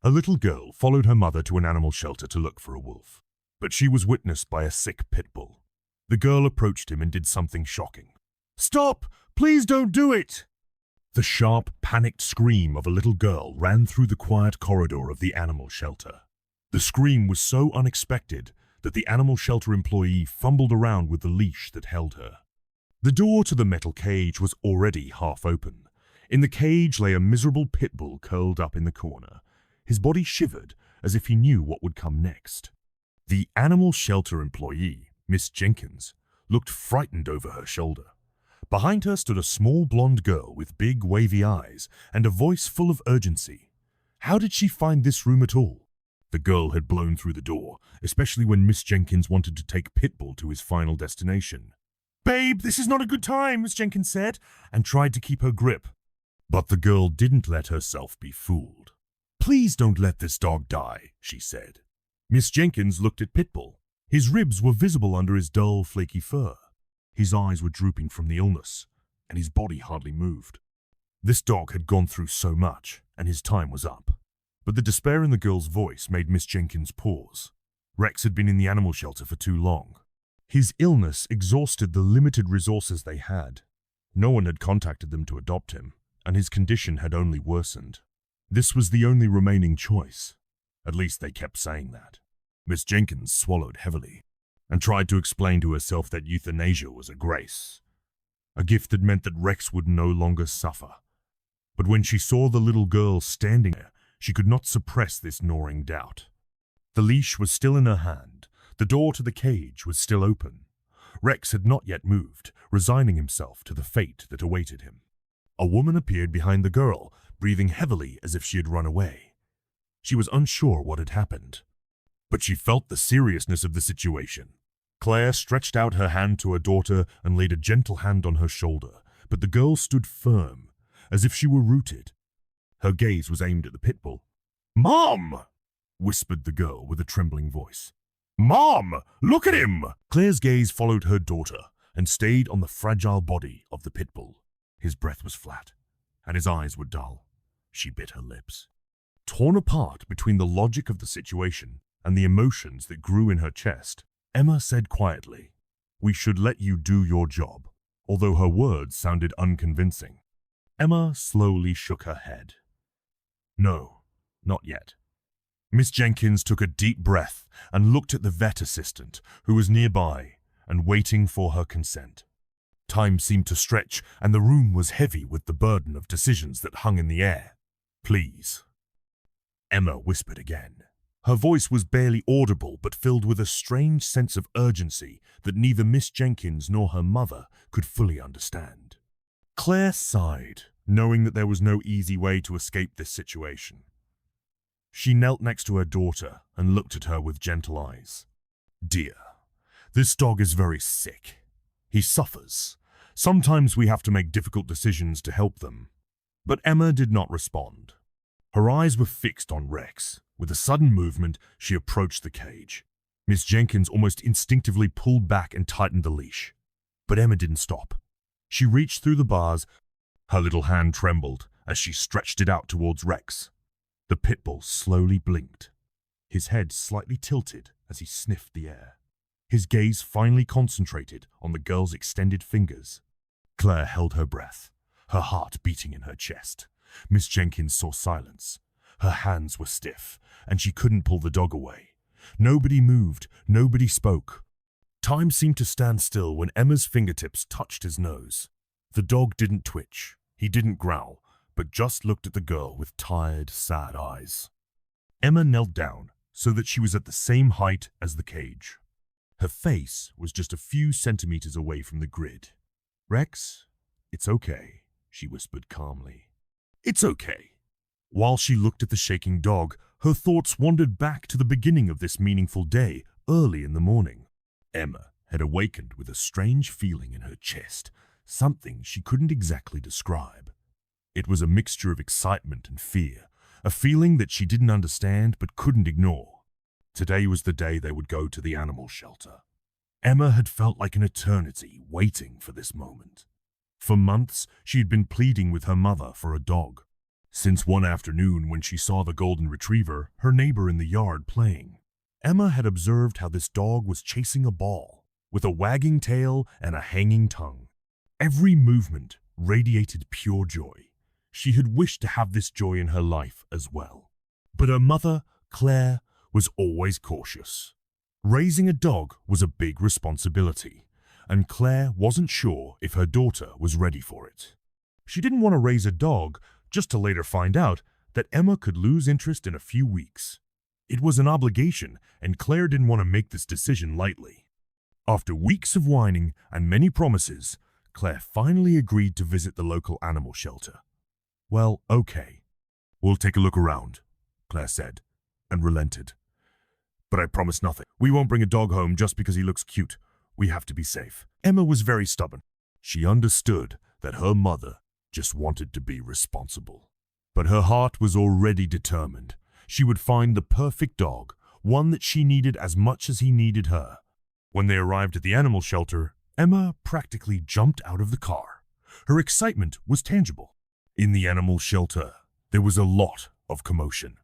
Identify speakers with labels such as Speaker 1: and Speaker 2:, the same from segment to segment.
Speaker 1: A little girl followed her mother to an animal shelter to look for a wolf, but she was witnessed by a sick pit bull. The girl approached him and did something shocking. "Stop! Please don't do it!" The sharp, panicked scream of a little girl ran through the quiet corridor of the animal shelter. The scream was so unexpected that the animal shelter employee fumbled around with the leash that held her. The door to the metal cage was already half open. In the cage lay a miserable pit bull curled up in the corner. His body shivered as if he knew what would come next. The animal shelter employee, Miss Jenkins, looked frightened over her shoulder. Behind her stood a small blonde girl with big wavy eyes and a voice full of urgency. How did she find this room at all? The girl had blown through the door, especially when Miss Jenkins wanted to take Pitbull to his final destination. "Babe, this is not a good time," Miss Jenkins said, and tried to keep her grip. But the girl didn't let herself be fooled. "Please don't let this dog die," she said. Miss Jenkins looked at Pitbull. His ribs were visible under his dull, flaky fur. His eyes were drooping from the illness, and his body hardly moved. This dog had gone through so much, and his time was up. But the despair in the girl's voice made Miss Jenkins pause. Rex had been in the animal shelter for too long. His illness exhausted the limited resources they had. No one had contacted them to adopt him, and his condition had only worsened. This was the only remaining choice. At least they kept saying that. Miss Jenkins swallowed heavily and tried to explain to herself that euthanasia was a grace, a gift that meant that Rex would no longer suffer. But when she saw the little girl standing there, she could not suppress this gnawing doubt. The leash was still in her hand. The door to the cage was still open. Rex had not yet moved, resigning himself to the fate that awaited him. A woman appeared behind the girl, breathing heavily as if she had run away. She was unsure what had happened, but she felt the seriousness of the situation. Claire stretched out her hand to her daughter and laid a gentle hand on her shoulder, but the girl stood firm, as if she were rooted. Her gaze was aimed at the pit bull. "Mom!" whispered the girl with a trembling voice. "Mom, look at him!" Claire's gaze followed her daughter and stayed on the fragile body of the pit bull. His breath was flat, and his eyes were dull. She bit her lips. Torn apart between the logic of the situation and the emotions that grew in her chest, Emma said quietly, "We should let you do your job," although her words sounded unconvincing. Emma slowly shook her head. "No, not yet." Miss Jenkins took a deep breath and looked at the vet assistant, who was nearby and waiting for her consent. Time seemed to stretch, and the room was heavy with the burden of decisions that hung in the air. "Please," Emma whispered again. Her voice was barely audible but filled with a strange sense of urgency that neither Miss Jenkins nor her mother could fully understand. Claire sighed, knowing that there was no easy way to escape this situation. She knelt next to her daughter and looked at her with gentle eyes. "Dear, this dog is very sick. He suffers. Sometimes we have to make difficult decisions to help them." But Emma did not respond. Her eyes were fixed on Rex. With a sudden movement, she approached the cage. Miss Jenkins almost instinctively pulled back and tightened the leash. But Emma didn't stop. She reached through the bars. Her little hand trembled as she stretched it out towards Rex. The pit bull slowly blinked, his head slightly tilted as he sniffed the air. His gaze finally concentrated on the girl's extended fingers. Claire held her breath, her heart beating in her chest. Miss Jenkins saw silence. Her hands were stiff, and she couldn't pull the dog away. Nobody moved, nobody spoke. Time seemed to stand still when Emma's fingertips touched his nose. The dog didn't twitch, he didn't growl, but just looked at the girl with tired, sad eyes. Emma knelt down so that she was at the same height as the cage. Her face was just a few centimeters away from the grid. "Rex, it's okay," she whispered calmly. "It's okay." While she looked at the shaking dog, her thoughts wandered back to the beginning of this meaningful day, early in the morning. Emma had awakened with a strange feeling in her chest, something she couldn't exactly describe. It was a mixture of excitement and fear, a feeling that she didn't understand but couldn't ignore. Today was the day they would go to the animal shelter. Emma had felt like an eternity waiting for this moment. For months, she had been pleading with her mother for a dog. since one afternoon when she saw the golden retriever, her neighbor in the yard, playing. Emma had observed how this dog was chasing a ball, with a wagging tail and a hanging tongue. Every movement radiated pure joy. She had wished to have this joy in her life as well. But her mother, Claire, was always cautious. Raising a dog was a big responsibility, and Claire wasn't sure if her daughter was ready for it. She didn't want to raise a dog just to later find out that Emma could lose interest in a few weeks. It was an obligation, and Claire didn't want to make this decision lightly. After weeks of whining and many promises, Claire finally agreed to visit the local animal shelter. "Well, okay. We'll take a look around," Claire said, and relented. "But I promise nothing. We won't bring a dog home just because he looks cute. We have to be safe." Emma was very stubborn. She understood that her mother just wanted to be responsible. But her heart was already determined. She would find the perfect dog, one that she needed as much as he needed her. When they arrived at the animal shelter, Emma practically jumped out of the car. Her excitement was tangible. In the animal shelter, there was a lot of commotion.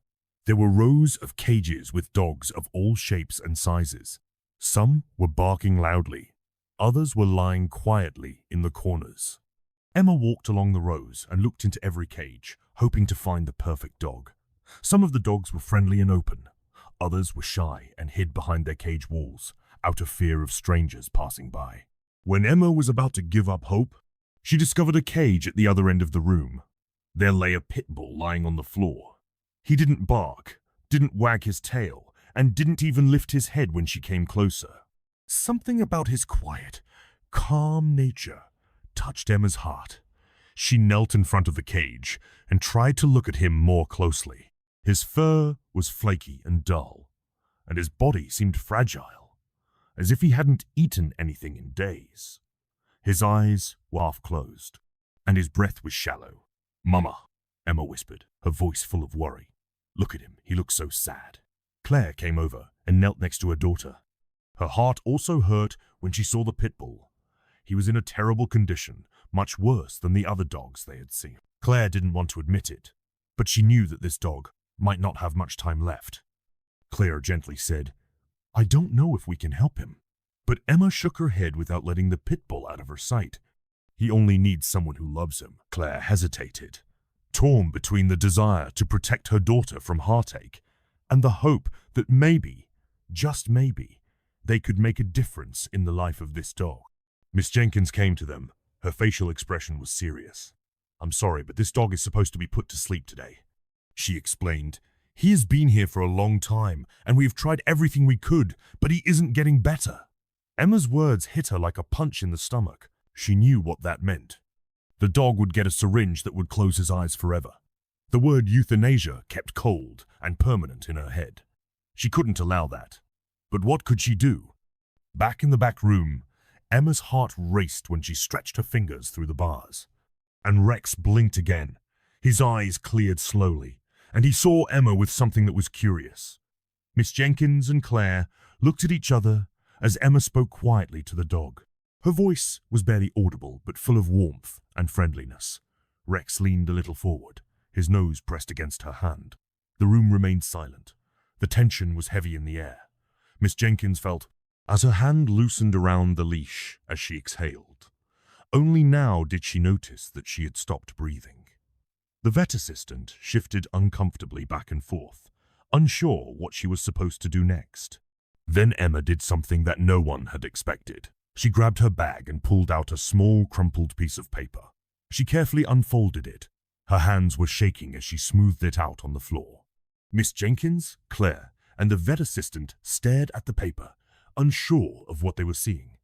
Speaker 1: There were rows of cages with dogs of all shapes and sizes. Some were barking loudly. Others were lying quietly in the corners. Emma walked along the rows and looked into every cage, hoping to find the perfect dog. Some of the dogs were friendly and open. Others were shy and hid behind their cage walls, out of fear of strangers passing by. When Emma was about to give up hope, she discovered a cage at the other end of the room. There lay a pit bull lying on the floor. He didn't bark, didn't wag his tail, and didn't even lift his head when she came closer. Something about his quiet, calm nature touched Emma's heart. She knelt in front of the cage and tried to look at him more closely. His fur was flaky and dull, and his body seemed fragile, as if he hadn't eaten anything in days. His eyes were half closed, and his breath was shallow. "Mama," Emma whispered, her voice full of worry. "Look at him, he looks so sad." Claire came over and knelt next to her daughter. Her heart also hurt when she saw the pit bull. He was in a terrible condition, much worse than the other dogs they had seen. Claire didn't want to admit it, but she knew that this dog might not have much time left. Claire gently said, "I don't know if we can help him." But Emma shook her head without letting the pit bull out of her sight. "He only needs someone who loves him." Claire hesitated, torn between the desire to protect her daughter from heartache and the hope that maybe, just maybe, they could make a difference in the life of this dog. Miss Jenkins came to them. Her facial expression was serious. "I'm sorry, but this dog is supposed to be put to sleep today," she explained. "He has been here for a long time, and we have tried everything we could, but he isn't getting better." Emma's words hit her like a punch in the stomach. She knew what that meant. The dog would get a syringe that would close his eyes forever. The word euthanasia kept cold and permanent in her head. She couldn't allow that. But what could she do? Back in the back room, Emma's heart raced when she stretched her fingers through the bars. And Rex blinked again. His eyes cleared slowly, and he saw Emma with something that was curious. Miss Jenkins and Claire looked at each other as Emma spoke quietly to the dog. Her voice was barely audible, but full of warmth and friendliness. Rex leaned a little forward, his nose pressed against her hand. The room remained silent. The tension was heavy in the air. Miss Jenkins felt as her hand loosened around the leash as she exhaled. Only now did she notice that she had stopped breathing. The vet assistant shifted uncomfortably back and forth, unsure what she was supposed to do next. Then Emma did something that no one had expected. She grabbed her bag and pulled out a small, crumpled piece of paper. She carefully unfolded it. Her hands were shaking as she smoothed it out on the floor. Miss Jenkins, Claire, and the vet assistant stared at the paper, unsure of what they were seeing.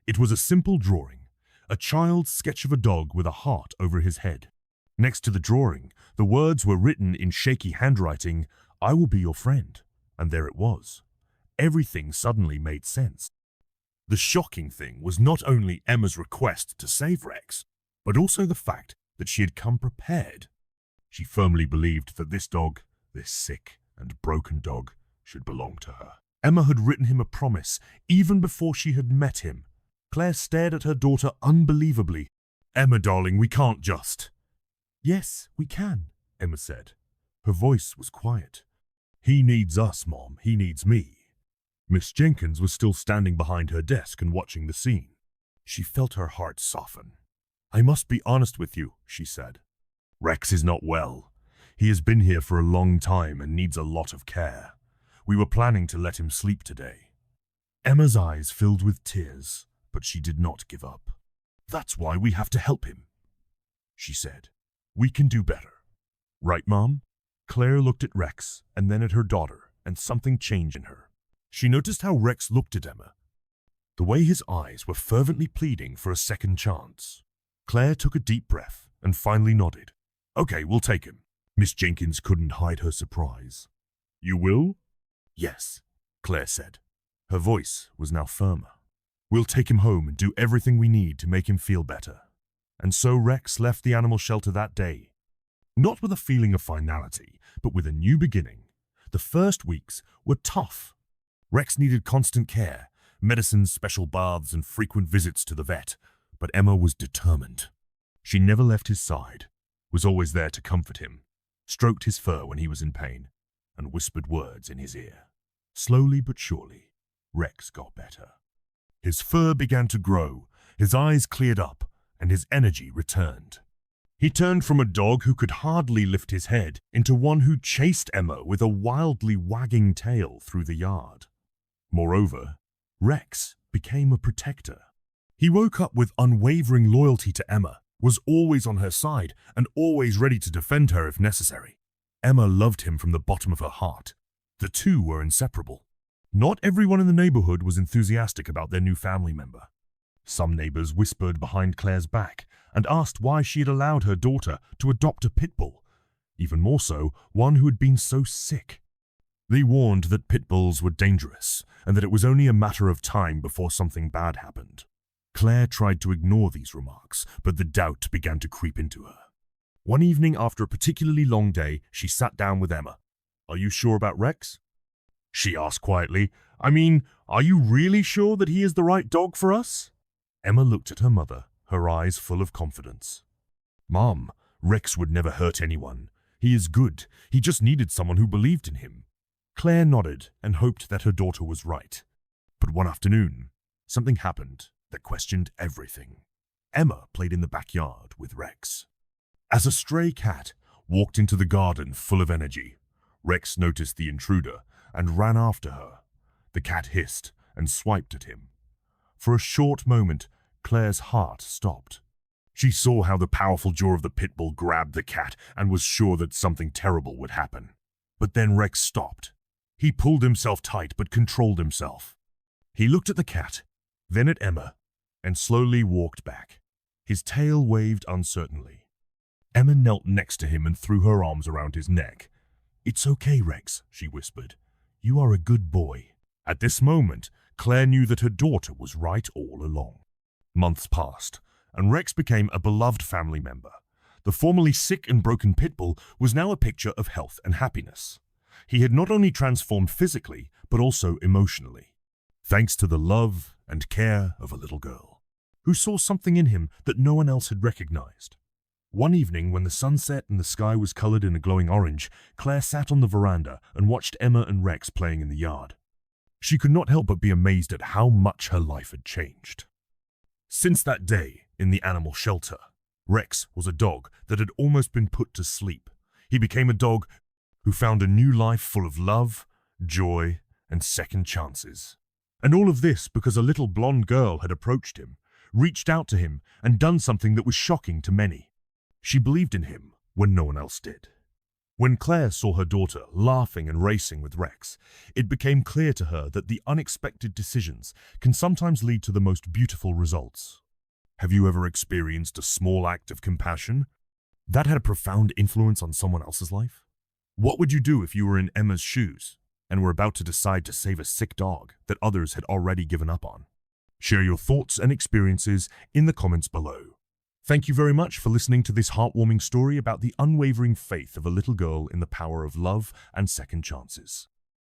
Speaker 1: It was a simple drawing, a child's sketch of a dog with a heart over his head. Next to the drawing, the words were written in shaky handwriting, "I will be your friend." And there it was. Everything suddenly made sense. The shocking thing was not only Emma's request to save Rex, but also the fact that she had come prepared. She firmly believed that this dog, this sick and broken dog, should belong to her. Emma had written him a promise even before she had met him. Claire stared at her daughter unbelievably. "Emma, darling, we can't just." "Yes, we can," Emma said. Her voice was quiet. He needs us, Mom. He needs me. Miss Jenkins was still standing behind her desk and watching the scene. She felt her heart soften. I must be honest with you, she said. Rex is not well. He has been here for a long time and needs a lot of care. We were planning to let him sleep today. Emma's eyes filled with tears, but she did not give up. That's why we have to help him, she said. We can do better. Right, Mom? Claire looked at Rex and then at her daughter, and something changed in her. She noticed how Rex looked at Emma. The way his eyes were fervently pleading for a second chance. Claire took a deep breath and finally nodded. Okay, we'll take him. Miss Jenkins couldn't hide her surprise. You will? Yes, Claire said. Her voice was now firmer. We'll take him home and do everything we need to make him feel better. And so Rex left the animal shelter that day. Not with a feeling of finality, but with a new beginning. The first weeks were tough. Rex needed constant care, medicines, special baths, and frequent visits to the vet. But Emma was determined. She never left his side, was always there to comfort him, stroked his fur when he was in pain, and whispered words in his ear. Slowly but surely, Rex got better. His fur began to grow, his eyes cleared up, and his energy returned. He turned from a dog who could hardly lift his head into one who chased Emma with a wildly wagging tail through the yard. Moreover, Rex became a protector. He woke up with unwavering loyalty to Emma, was always on her side, and always ready to defend her if necessary. Emma loved him from the bottom of her heart. The two were inseparable. Not everyone in the neighborhood was enthusiastic about their new family member. Some neighbors whispered behind Claire's back and asked why she had allowed her daughter to adopt a pit bull, even more so, one who had been so sick. They warned that pit bulls were dangerous and that it was only a matter of time before something bad happened. Claire tried to ignore these remarks, but the doubt began to creep into her. One evening after a particularly long day, she sat down with Emma. Are you sure about Rex? She asked quietly. I mean, are you really sure that he is the right dog for us? Emma looked at her mother, her eyes full of confidence. Mom, Rex would never hurt anyone. He is good. He just needed someone who believed in him. Claire nodded and hoped that her daughter was right. But one afternoon, something happened that questioned everything. Emma played in the backyard with Rex. As a stray cat walked into the garden full of energy, Rex noticed the intruder and ran after her. The cat hissed and swiped at him. For a short moment, Claire's heart stopped. She saw how the powerful jaw of the pit bull grabbed the cat and was sure that something terrible would happen. But then Rex stopped. He pulled himself tight but controlled himself. He looked at the cat, then at Emma, and slowly walked back. His tail waved uncertainly. Emma knelt next to him and threw her arms around his neck. It's okay, Rex, she whispered. You are a good boy. At this moment, Claire knew that her daughter was right all along. Months passed, and Rex became a beloved family member. The formerly sick and broken pit bull was now a picture of health and happiness. He had not only transformed physically, but also emotionally, thanks to the love and care of a little girl, who saw something in him that no one else had recognized. One evening, when the sun set and the sky was colored in a glowing orange, Claire sat on the veranda and watched Emma and Rex playing in the yard. She could not help but be amazed at how much her life had changed. Since that day in the animal shelter, Rex was a dog that had almost been put to sleep. He became a dog who found a new life full of love, joy, and second chances. And all of this because a little blonde girl had approached him, reached out to him, and done something that was shocking to many. She believed in him when no one else did. When Claire saw her daughter laughing and racing with Rex, it became clear to her that the unexpected decisions can sometimes lead to the most beautiful results. Have you ever experienced a small act of compassion that had a profound influence on someone else's life? What would you do if you were in Emma's shoes and were about to decide to save a sick dog that others had already given up on? Share your thoughts and experiences in the comments below. Thank you very much for listening to this heartwarming story about the unwavering faith of a little girl in the power of love and second chances.